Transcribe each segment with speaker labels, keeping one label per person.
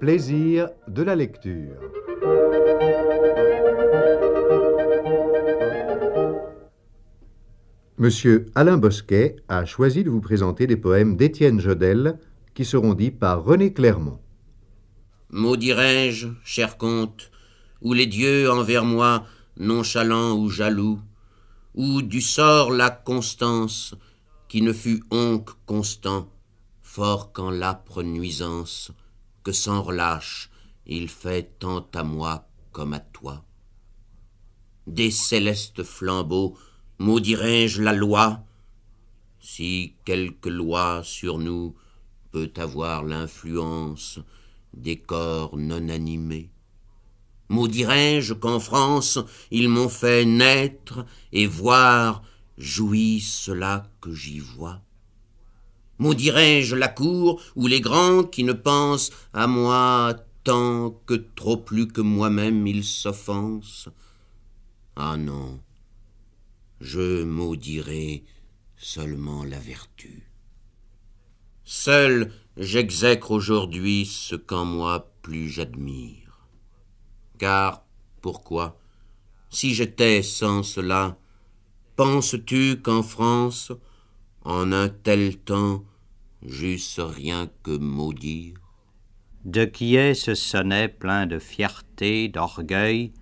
Speaker 1: plaisir de la lecture. Monsieur Alain Bosquet a choisi de vous présenter des poèmes d'Étienne Jodelle qui seront dits par René Clermont.
Speaker 2: Maudirais-je, cher comte, ou les dieux envers moi, nonchalants ou jaloux, ou du sort la constance, qui ne fut onc constant, fort qu'en l'âpre nuisance, que sans relâche il fait tant à moi comme à toi. Des célestes flambeaux maudirais-je la loi, si quelque loi sur nous peut avoir l'influence des corps non animés. Maudirais-je qu'en France ils m'ont fait naître et voir, jouis cela que j'y vois. Maudirais-je la cour où les grands qui ne pensent à moi tant que trop plus que moi-même ils s'offensent. Ah non, je maudirai seulement la vertu. Seul j'exècre aujourd'hui ce qu'en moi plus j'admire. Car, pourquoi, si j'étais sans cela, penses-tu qu'en France, en un tel temps, j'eusse rien que maudire?
Speaker 3: De qui est ce sonnet plein de fierté, d'orgueil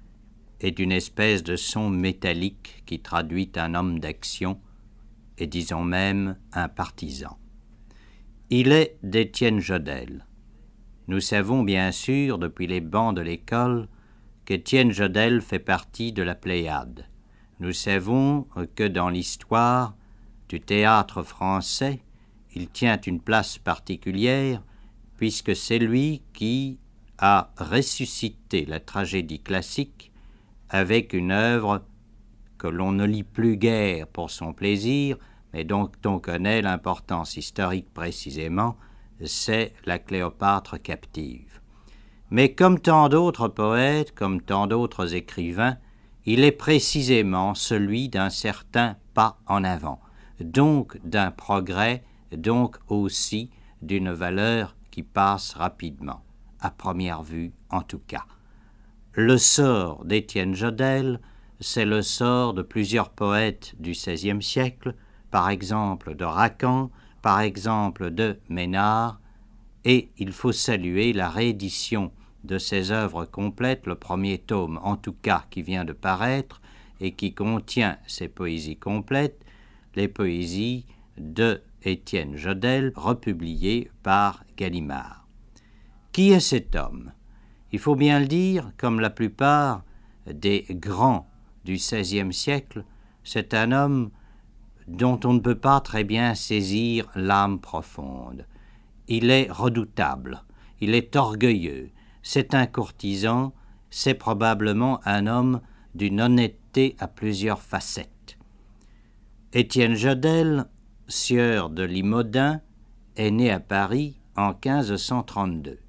Speaker 3: et d'une espèce de son métallique qui traduit un homme d'action et disons même un partisan? Il est d'Étienne Jodelle. Nous savons bien sûr depuis les bancs de l'école qu'Étienne Jodelle fait partie de la Pléiade. Nous savons que dans l'histoire du théâtre français, il tient une place particulière puisque c'est lui qui a ressuscité la tragédie classique avec une œuvre que l'on ne lit plus guère pour son plaisir, mais dont on connaît l'importance historique précisément, c'est la Cléopâtre captive. Mais comme tant d'autres poètes, comme tant d'autres écrivains, il est précisément celui d'un certain pas en avant, donc d'un progrès, donc aussi d'une valeur qui passe rapidement, à première vue en tout cas. Le sort d'Étienne Jodelle, c'est le sort de plusieurs poètes du XVIe siècle, par exemple de Racan, par exemple de Ménard, et il faut saluer la réédition de ses œuvres complètes, le premier tome en tout cas qui vient de paraître et qui contient ses poésies complètes, les poésies de Étienne Jodelle, republiées par Gallimard. Qui est cet homme? Il faut bien le dire, comme la plupart des grands du XVIe siècle, c'est un homme dont on ne peut pas très bien saisir l'âme profonde. Il est redoutable, il est orgueilleux, c'est un courtisan, c'est probablement un homme d'une honnêteté à plusieurs facettes. Étienne Jodelle, sieur de Limodin, est né à Paris en 1532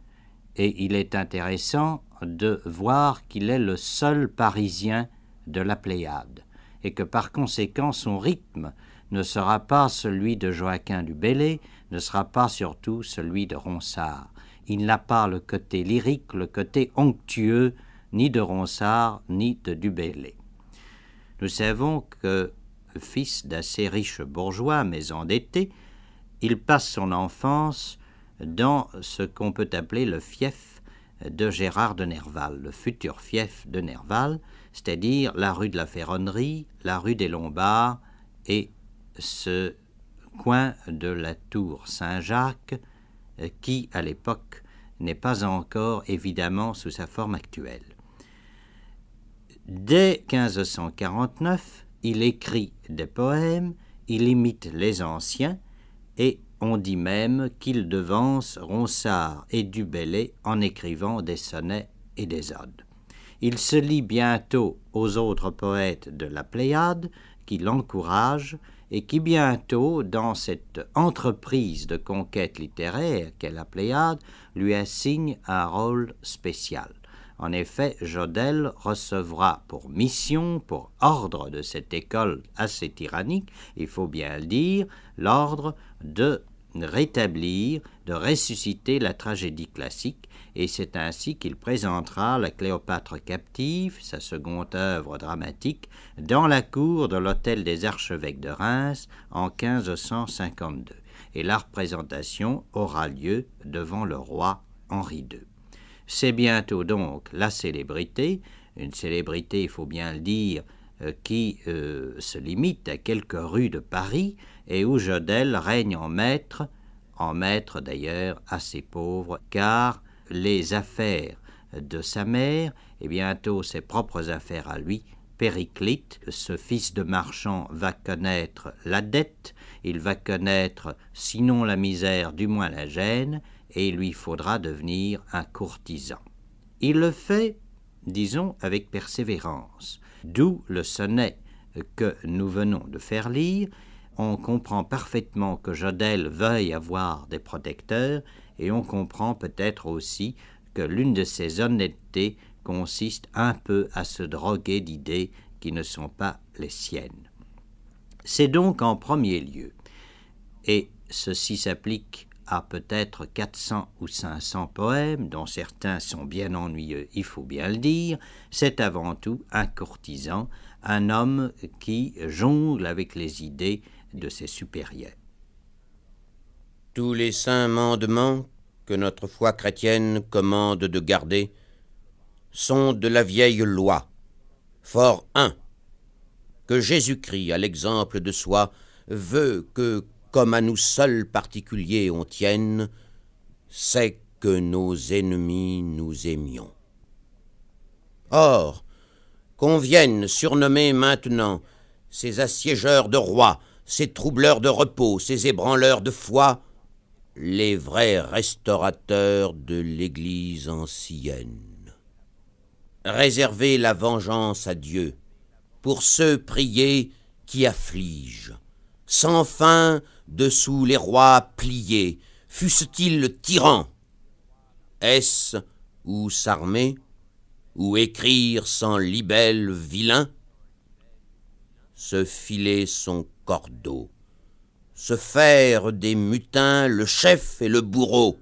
Speaker 3: et il est intéressant de voir qu'il est le seul Parisien de la Pléiade et que par conséquent son rythme ne sera pas celui de Joaquin du Bellay, ne sera pas surtout celui de Ronsard. Il n'a pas le côté lyrique, le côté onctueux, ni de Ronsard, ni de du Bellay. Nous savons que, fils d'assez riches bourgeois, mais endettés, il passe son enfance dans ce qu'on peut appeler le fief de Gérard de Nerval, le futur fief de Nerval, c'est-à-dire la rue de la Ferronnerie, la rue des Lombards et ce coin de la tour Saint-Jacques qui, à l'époque, n'est pas encore évidemment sous sa forme actuelle. Dès 1549, il écrit des poèmes, il imite les anciens et on dit même qu'il devance Ronsard et du Bellay en écrivant des sonnets et des odes. Il se lie bientôt aux autres poètes de la Pléiade qui l'encouragent et qui bientôt, dans cette entreprise de conquête littéraire qu'est la Pléiade, lui assigne un rôle spécial. En effet, Jodelle recevra pour mission, pour ordre de cette école assez tyrannique, il faut bien le dire, l'ordre de rétablir, de ressusciter la tragédie classique, et c'est ainsi qu'il présentera la Cléopâtre captive, sa seconde œuvre dramatique, dans la cour de l'hôtel des archevêques de Reims en 1552. Et la représentation aura lieu devant le roi Henri II. C'est bientôt donc la célébrité, une célébrité, il faut bien le dire, qui se limite à quelques rues de Paris et où Jodelle règne en maître d'ailleurs assez pauvre, car les affaires de sa mère et bientôt ses propres affaires à lui, Périclite, ce fils de marchand, va connaître la dette, il va connaître sinon la misère, du moins la gêne, et il lui faudra devenir un courtisan. Il le fait, disons, avec persévérance, d'où le sonnet que nous venons de faire lire. On comprend parfaitement que Jodelle veuille avoir des protecteurs, et on comprend peut-être aussi que l'une de ses honnêtetés consiste un peu à se droguer d'idées qui ne sont pas les siennes. C'est donc en premier lieu, et ceci s'applique à peut-être 400 ou 500 poèmes, dont certains sont bien ennuyeux, il faut bien le dire, c'est avant tout un courtisan, un homme qui jongle avec les idées de ses supérieurs.
Speaker 2: Tous les saints mandements que notre foi chrétienne commande de garder sont de la vieille loi. Fort 1. Que Jésus-Christ, à l'exemple de soi, veut que, comme à nous seuls particuliers on tienne, c'est que nos ennemis nous aimions. Or, qu'on vienne surnommer maintenant ces assiégeurs de rois, ces troubleurs de repos, ces ébranleurs de foi, les vrais restaurateurs de l'Église ancienne. Réservez la vengeance à Dieu, pour ceux prier qui affligent, sans fin dessous les rois pliés, fussent-ils tyrans. Est-ce ou s'armer, ou écrire sans libelle vilain? Se filer son cordeau, se faire des mutins le chef et le bourreau.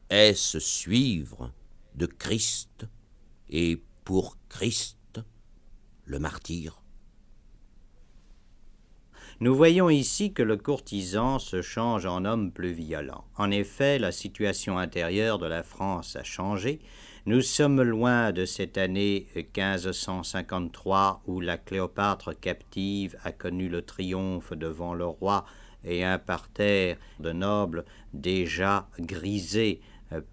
Speaker 2: Est-ce suivre de Christ et pour Christ le martyr?
Speaker 3: Nous voyons ici que le courtisan se change en homme plus violent. En effet, la situation intérieure de la France a changé. Nous sommes loin de cette année 1553 où la Cléopâtre captive a connu le triomphe devant le roi et un parterre de nobles déjà grisés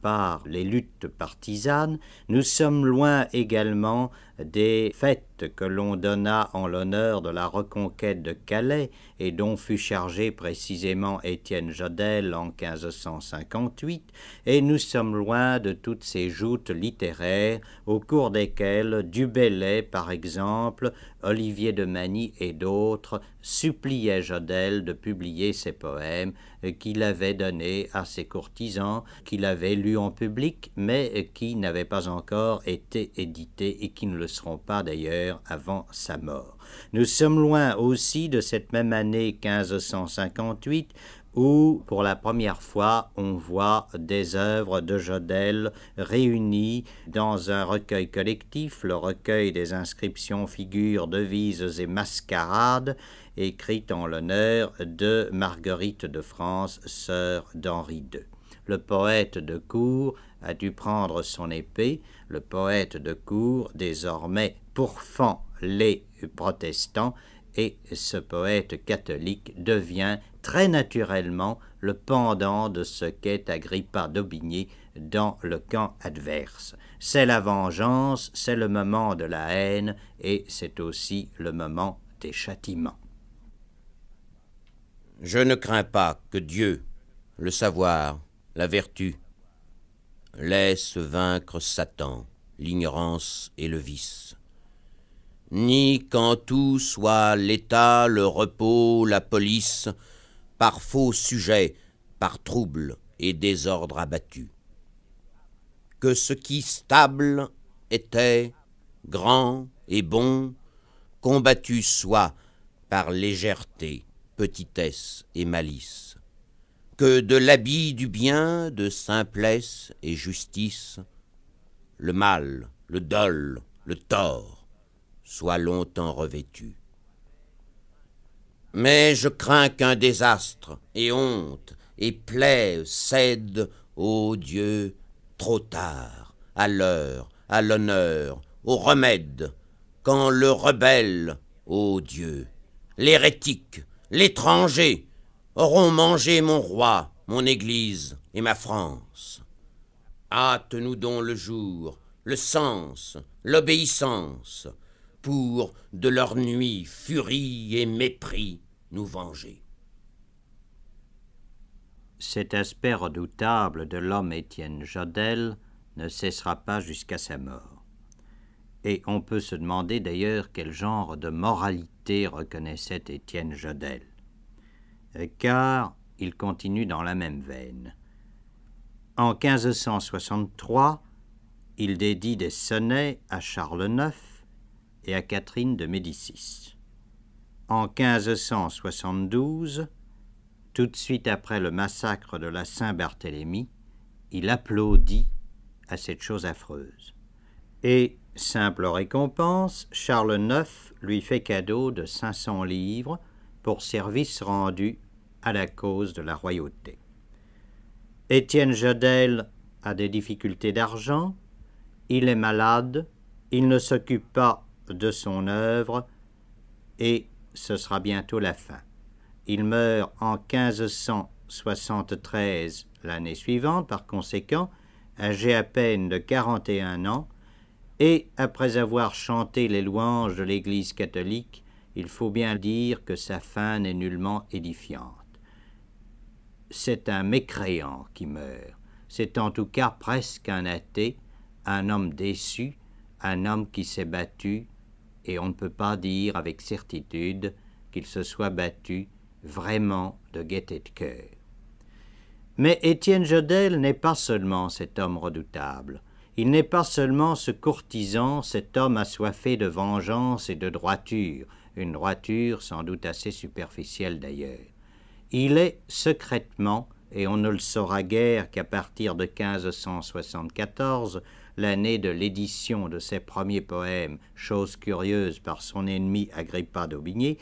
Speaker 3: par les luttes partisanes. Nous sommes loin également des fêtes que l'on donna en l'honneur de la reconquête de Calais et dont fut chargé précisément Étienne Jodelle en 1558, et nous sommes loin de toutes ces joutes littéraires au cours desquelles Du Bellay, par exemple, Olivier de Magny et d'autres suppliaient Jodelle de publier ses poèmes qu'il avait donnés à ses courtisans, qu'il avait lus en public, mais qui n'avaient pas encore été édités et qui ne le seront pas d'ailleurs avant sa mort. Nous sommes loin aussi de cette même année 1558 où, pour la première fois, on voit des œuvres de Jodelle réunies dans un recueil collectif, le recueil des inscriptions, figures, devises et mascarades, écrit en l'honneur de Marguerite de France, sœur d'Henri II. Le poète de cour a dû prendre son épée, le poète de cour désormais pourfend les protestants, et ce poète catholique devient très naturellement le pendant de ce qu'est Agrippa d'Aubigné dans le camp adverse. C'est la vengeance, c'est le moment de la haine, et c'est aussi le moment des châtiments.
Speaker 2: Je ne crains pas que Dieu, le savoir, la vertu, laisse vaincre Satan, l'ignorance et le vice, ni qu'en tout soit l'État, le repos, la police, par faux sujets, par troubles et désordre abattu. Que ce qui stable était, grand et bon, combattu soit par légèreté, petitesse et malice, que de l'habit du bien, de simplesse et justice, le mal, le dol, le tort soient longtemps revêtus. Mais je crains qu'un désastre et honte et plaie cèdent, ô Dieu, trop tard, à l'heure, à l'honneur, au remède, quand le rebelle, ô Dieu, l'hérétique, l'étranger, auront mangé mon roi, mon Église et ma France. Hâte-nous donc le jour, le sens, l'obéissance, pour de leur nuit, furie et mépris nous venger.
Speaker 3: Cet aspect redoutable de l'homme Étienne Jodelle ne cessera pas jusqu'à sa mort. Et on peut se demander d'ailleurs quel genre de moralité reconnaissait Étienne Jodelle. Car il continue dans la même veine. En 1563, il dédie des sonnets à Charles IX et à Catherine de Médicis. En 1572, tout de suite après le massacre de la Saint-Barthélemy, il applaudit à cette chose affreuse. Et, simple récompense, Charles IX lui fait cadeau de 500 livres pour service rendu à la cause de la royauté. Étienne Jodelle a des difficultés d'argent, il est malade, il ne s'occupe pas de son œuvre et ce sera bientôt la fin. Il meurt en 1573, l'année suivante, par conséquent, âgé à peine de 41 ans, et après avoir chanté les louanges de l'Église catholique, il faut bien dire que sa fin n'est nullement édifiante. C'est un mécréant qui meurt, c'est en tout cas presque un athée, un homme déçu, un homme qui s'est battu, et on ne peut pas dire avec certitude qu'il se soit battu vraiment de gaieté de cœur. Mais Étienne Jodelle n'est pas seulement cet homme redoutable, il n'est pas seulement ce courtisan, cet homme assoiffé de vengeance et de droiture, une droiture sans doute assez superficielle d'ailleurs. Il est secrètement, et on ne le saura guère qu'à partir de 1574, l'année de l'édition de ses premiers poèmes, chose curieuse par son ennemi Agrippa d'Aubigné,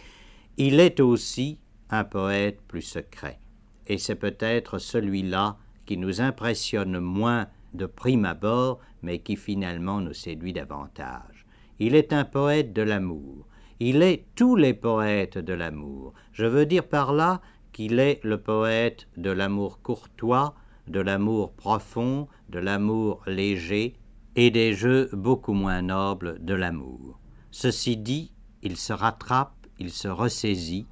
Speaker 3: il est aussi un poète plus secret. Et c'est peut-être celui-là qui nous impressionne moins de prime abord, mais qui finalement nous séduit davantage. Il est un poète de l'amour. Il est tous les poètes de l'amour. Je veux dire par là qu'il est le poète de l'amour courtois, de l'amour profond, de l'amour léger et des jeux beaucoup moins nobles de l'amour. Ceci dit, il se rattrape, il se ressaisit,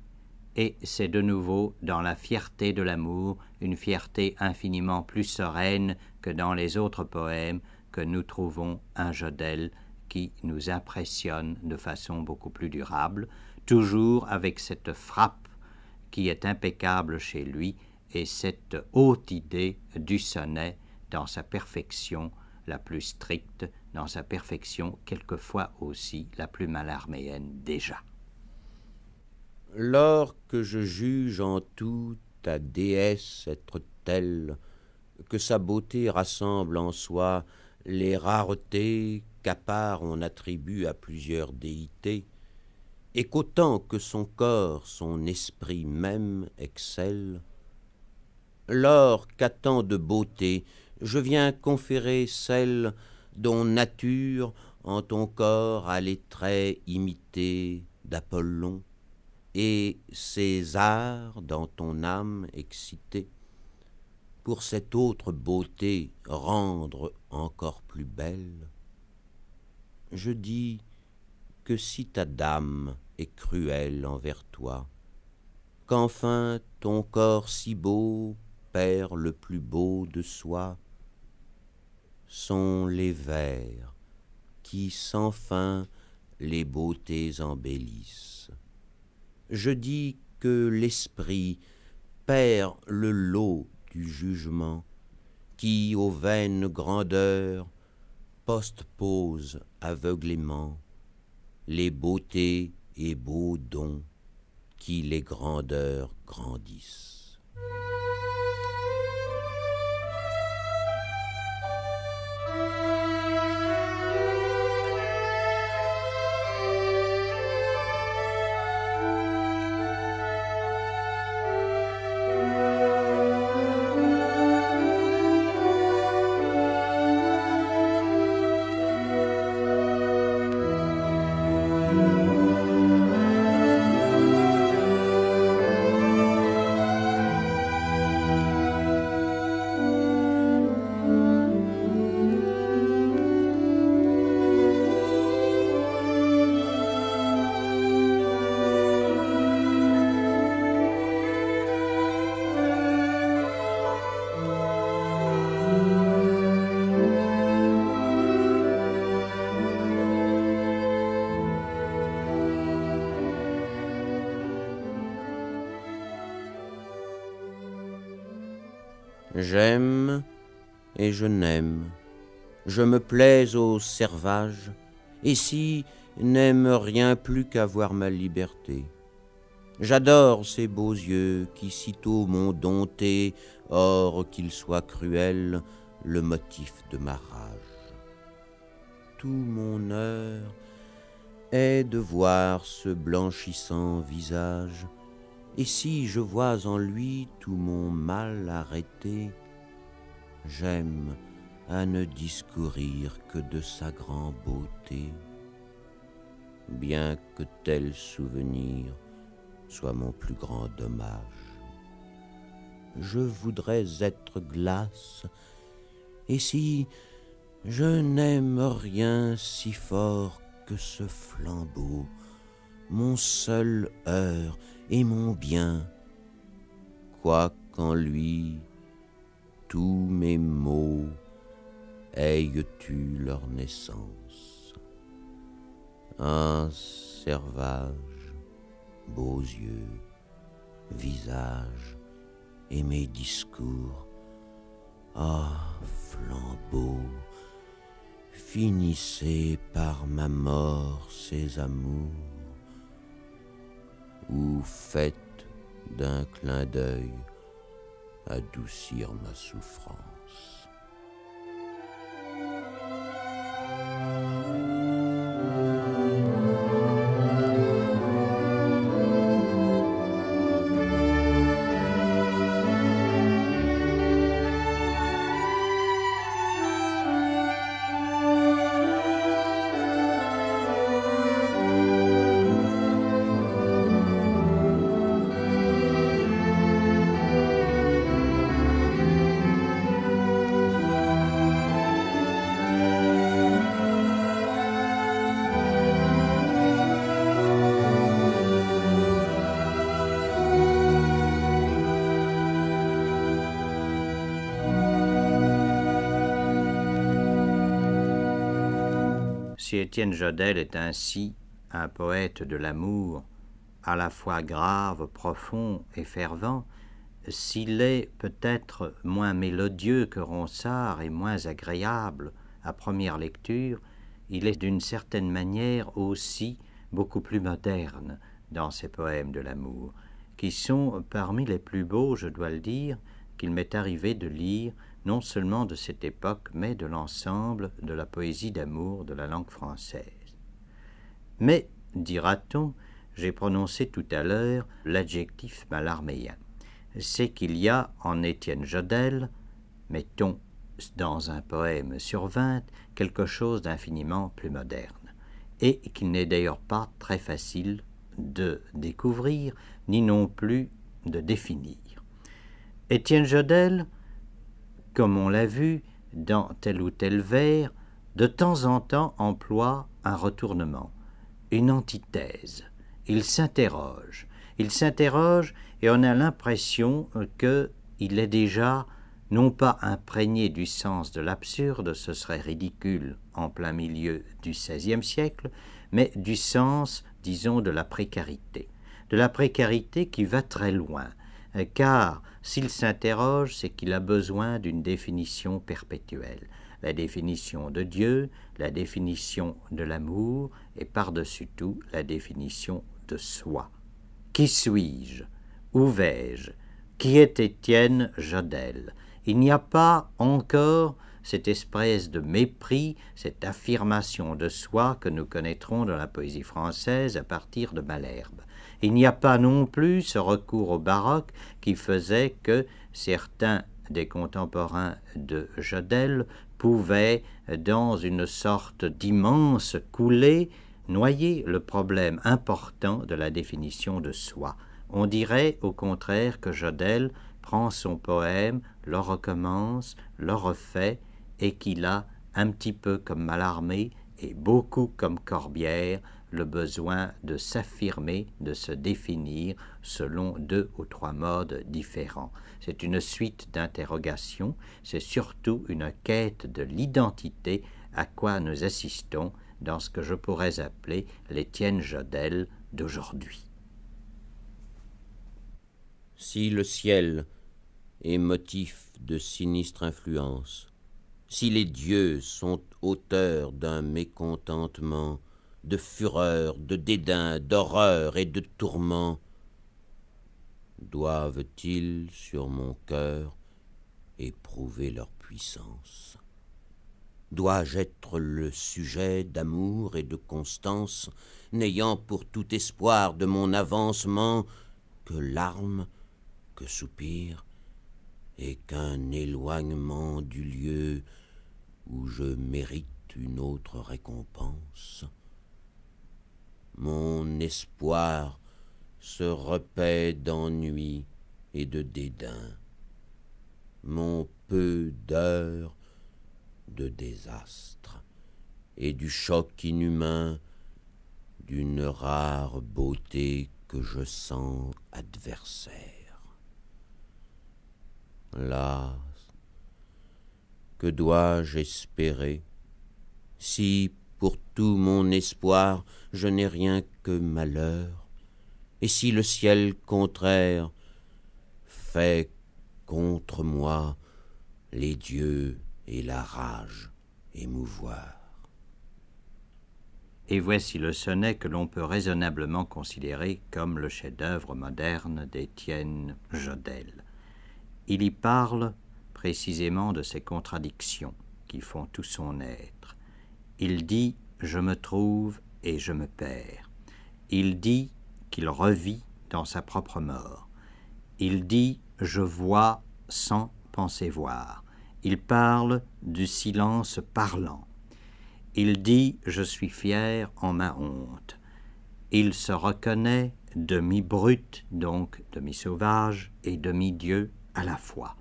Speaker 3: et c'est de nouveau dans la fierté de l'amour, une fierté infiniment plus sereine que dans les autres poèmes, que nous trouvons un Jodelle qui nous impressionne de façon beaucoup plus durable, toujours avec cette frappe qui est impeccable chez lui et cette haute idée du sonnet dans sa perfection la plus stricte, dans sa perfection quelquefois aussi la plus malarméenne déjà.
Speaker 2: Lors que je juge en tout ta déesse être telle que sa beauté rassemble en soi les raretés qu'à part on attribue à plusieurs déités, et qu'autant que son corps, son esprit même excelle, lors qu'à tant de beauté je viens conférer celle dont nature en ton corps a les traits imités d'Apollon, et César dans ton âme excitée, pour cette autre beauté rendre encore plus belle. Je dis que si ta dame est cruelle envers toi, qu'enfin ton corps si beau perd le plus beau de soi, sont les vers qui sans fin les beautés embellissent. Je dis que l'esprit perd le lot du jugement, qui aux vaines grandeurs postpose aveuglément les beautés et beaux dons qui les grandeurs grandissent. J'aime et je n'aime, je me plais au servage, et si n'aime rien plus qu'avoir ma liberté. J'adore ces beaux yeux qui sitôt m'ont dompté, or qu'ils soient cruels, le motif de ma rage. Tout mon heure est de voir ce blanchissant visage, et si je vois en lui tout mon mal arrêté, j'aime à ne discourir que de sa grande beauté, bien que tel souvenir soit mon plus grand dommage. Je voudrais être glace, et si je n'aime rien si fort que ce flambeau, mon seul heurt et mon bien, quoiqu'en lui tous mes maux aient eu leur naissance. Un servage, beaux yeux, visage et mes discours, ah, flambeau, finissez par ma mort ces amours, ou faites d'un clin d'œil adoucir ma souffrance.
Speaker 3: Si Étienne Jodelle est ainsi un poète de l'amour, à la fois grave, profond et fervent, s'il est peut-être moins mélodieux que Ronsard et moins agréable à première lecture, il est d'une certaine manière aussi beaucoup plus moderne dans ses poèmes de l'amour, qui sont parmi les plus beaux, je dois le dire, qu'il m'est arrivé de lire, non seulement de cette époque, mais de l'ensemble de la poésie d'amour de la langue française. Mais, dira-t-on, j'ai prononcé tout à l'heure l'adjectif malarméen. C'est qu'il y a en Étienne Jodelle, mettons dans un poème sur 20, quelque chose d'infiniment plus moderne, et qu'il n'est d'ailleurs pas très facile de découvrir, ni non plus de définir. Étienne Jodelle, comme on l'a vu dans tel ou tel vers, de temps en temps emploie un retournement, une antithèse. Il s'interroge et on a l'impression qu'il est déjà non pas imprégné du sens de l'absurde, ce serait ridicule en plein milieu du XVIe siècle, mais du sens, disons, de la précarité qui va très loin, car s'il s'interroge, c'est qu'il a besoin d'une définition perpétuelle, la définition de Dieu, la définition de l'amour, et par-dessus tout, la définition de soi. Qui suis-je? Où vais-je? Qui est Étienne Jodelle? Il n'y a pas encore cette espèce de mépris, cette affirmation de soi que nous connaîtrons dans la poésie française à partir de Malherbe. Il n'y a pas non plus ce recours au baroque qui faisait que certains des contemporains de Jodelle pouvaient, dans une sorte d'immense coulée, noyer le problème important de la définition de soi. On dirait au contraire que Jodelle prend son poème, le recommence, le refait, et qu'il a, un petit peu comme Mallarmé et beaucoup comme Corbière, le besoin de s'affirmer, de se définir selon 2 ou 3 modes différents. C'est une suite d'interrogations, c'est surtout une quête de l'identité à quoi nous assistons dans ce que je pourrais appeler l'Étienne Jodelle d'aujourd'hui.
Speaker 2: Si le ciel et motif de sinistre influence, si les dieux sont auteurs d'un mécontentement, de fureur, de dédain, d'horreur et de tourment, doivent-ils sur mon cœur éprouver leur puissance? Dois-je être le sujet d'amour et de constance, n'ayant pour tout espoir de mon avancement que larmes, que soupirs, et qu'un éloignement du lieu où je mérite une autre récompense? Mon espoir se repaît d'ennui et de dédain, mon peu d'heures de désastre et du choc inhumain d'une rare beauté que je sens adversaire. Las, que dois-je espérer, si pour tout mon espoir je n'ai rien que malheur, et si le ciel contraire fait contre moi les dieux et la rage émouvoir.
Speaker 3: Et voici le sonnet que l'on peut raisonnablement considérer comme le chef-d'œuvre moderne d'Étienne Jodelle. Il y parle précisément de ces contradictions qui font tout son être. Il dit « je me trouve et je me perds ». Il dit qu'il revit dans sa propre mort. Il dit « je vois sans penser voir ». Il parle du silence parlant. Il dit « je suis fier en ma honte ». Il se reconnaît demi-brute, donc demi-sauvage, et demi-dieu à la fois.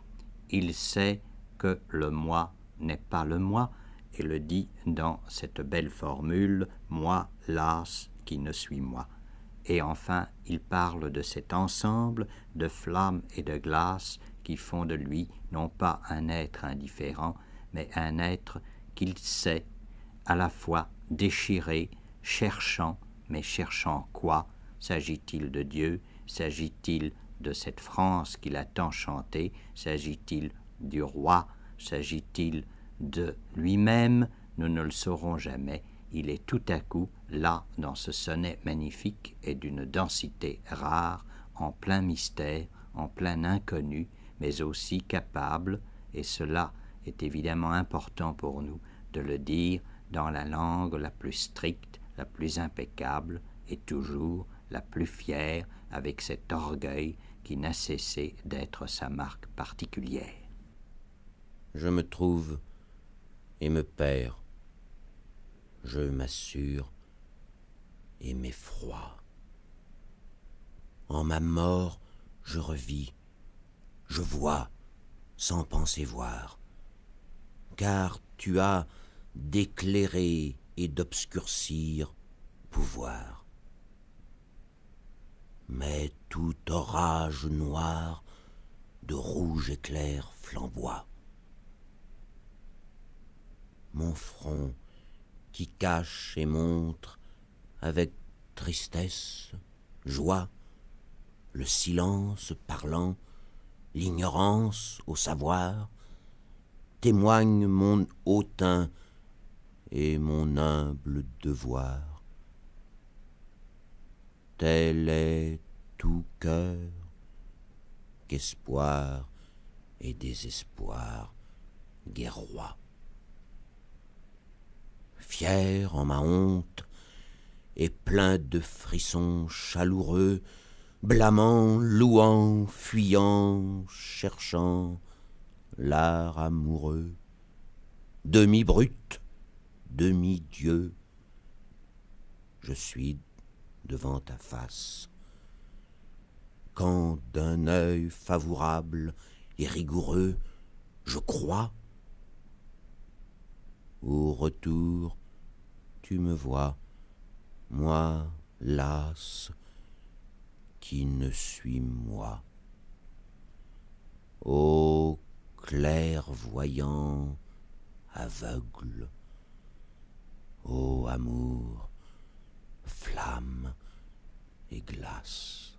Speaker 3: Il sait que le moi n'est pas le moi, et le dit dans cette belle formule « moi, las, qui ne suis moi ». Et enfin, il parle de cet ensemble de flammes et de glace qui font de lui non pas un être indifférent, mais un être qu'il sait, à la fois déchiré, cherchant, mais cherchant quoi? S'agit-il de Dieu? S'agit-il de cette France qu'il a tant chantée? S'agit-il du roi? S'agit-il de lui-même? Nous ne le saurons jamais. Il est tout à coup là dans ce sonnet magnifique et d'une densité rare, en plein mystère, en plein inconnu, mais aussi capable, et cela est évidemment important pour nous de le dire dans la langue la plus stricte, la plus impeccable, et toujours la plus fière, avec cet orgueil qui n'a cessé d'être sa marque particulière.
Speaker 2: Je me trouve et me perds. Je m'assure et m'effroie. En ma mort, je revis, je vois sans penser voir, car tu as d'éclairer et d'obscurcir pouvoir. Mais tout orage noir de rouge éclair flamboie. Mon front qui cache et montre avec tristesse, joie, le silence parlant, l'ignorance au savoir, témoigne mon hautain et mon humble devoir. Tel est tout cœur qu'espoir et désespoir guerroient. Fier en ma honte et plein de frissons chaleureux, blâmant, louant, fuyant, cherchant l'art amoureux, demi-brute, demi-dieu, je suis devant ta face, quand d'un œil favorable et rigoureux, je crois, au retour, tu me vois, moi, las, qui ne suis moi. Ô clairvoyant, aveugle, ô amour, flamme et glace.